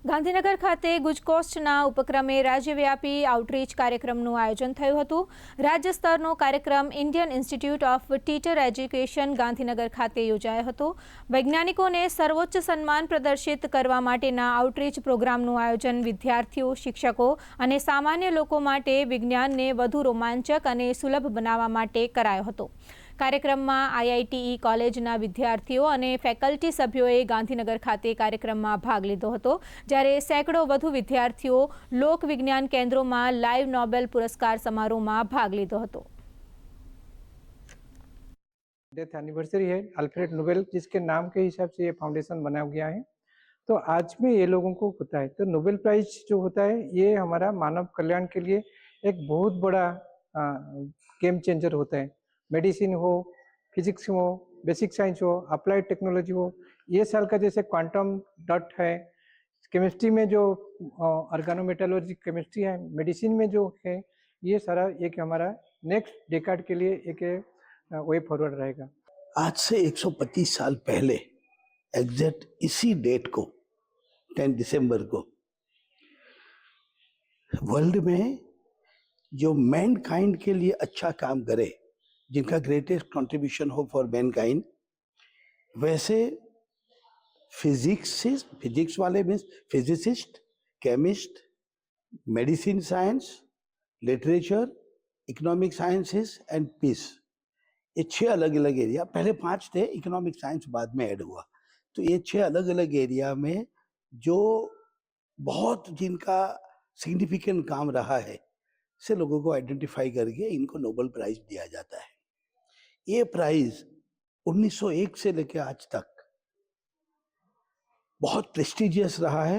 ગાંધીનગર ખાતે ગુજકોસ્ટના ઉપક્રમે રાજ્યવ્યાપી આઉટરીચ કાર્યક્રમનું આયોજન થયું હતું। રાજ્ય સ્તરનો કાર્યક્રમ Indian institute of teacher education Gandhinagar ખાતે યોજાયો હતો। વૈજ્ઞાનિકોને સર્વોચ્ચ સન્માન પ્રદર્શિત કરવા માટેના આઉટરીચ પ્રોગ્રામનું આયોજન વિદ્યાર્થીઓ, શિક્ષકો અને સામાન્ય લોકો માટે વિજ્ઞાનને વધુ રોમાંચક અને સુલભ બનાવવા માટે કરાયો હતો। કાર્યક્રમમાં આઈઆઈટીઈ કોલેજના વિદ્યાર્થીઓ અને ફેકલ્ટી સભ્યોએ ગાંધીનગર ખાતે કાર્યક્રમમાં ભાગ લીધો હતો, જ્યારે સેંકડો વધુ વિદ્યાર્થીઓ લોક વિજ્ઞાન કેન્દ્રોમાં લાઈવ નોબેલ પુરસ્કાર સમારોહમાં ભાગ લીધો હતો। डेथ एनिवर्सरी है अल्फ्रेड नोबेल, जिसके नाम के हिसाब से ये फाउंडेशन बना गया है। तो आज में ये लोगों को होता है, तो नोबेल प्राइज जो होता है ये हमारा मानव कल्याण के लिए एक बहुत बड़ा गेम चेंजर होता है। मेडिसिन हो, फिजिक्स हो, बेसिक साइंस हो, अप्लाइड टेक्नोलॉजी हो, ये साल का जैसे क्वांटम डॉट है, केमिस्ट्री में जो ऑर्गेनोमेटोलॉजी केमिस्ट्री है, मेडिसिन में जो है, ये सारा एक हमारा नेक्स्ट डेकाड के लिए एक वे फॉरवर्ड रहेगा। आज से 125 साल पहले एग्जैक्ट इसी डेट को 10 दिसंबर को वर्ल्ड में जो मैनकाइंड के लिए अच्छा काम करे, जिनका ग्रेटेस्ट कंट्रीब्यूशन हो फॉर मैनकाइंड, वैसे फिजिक्स वाले means physicist, chemist, medicine science, literature, economic sciences and peace, ये 6 अलग अलग एरिया, पहले 5 थे, इकोनॉमिक साइंस बाद में ऐड हुआ। तो ये 6 अलग अलग एरिया में जो बहुत जिनका सिग्निफिकेंट काम रहा है, से लोगों को आइडेंटिफाई करके इनको नोबेल प्राइज दिया जाता है। ये प्राइज 1901 से लेकर आज तक बहुत प्रेस्टिजियस रहा है।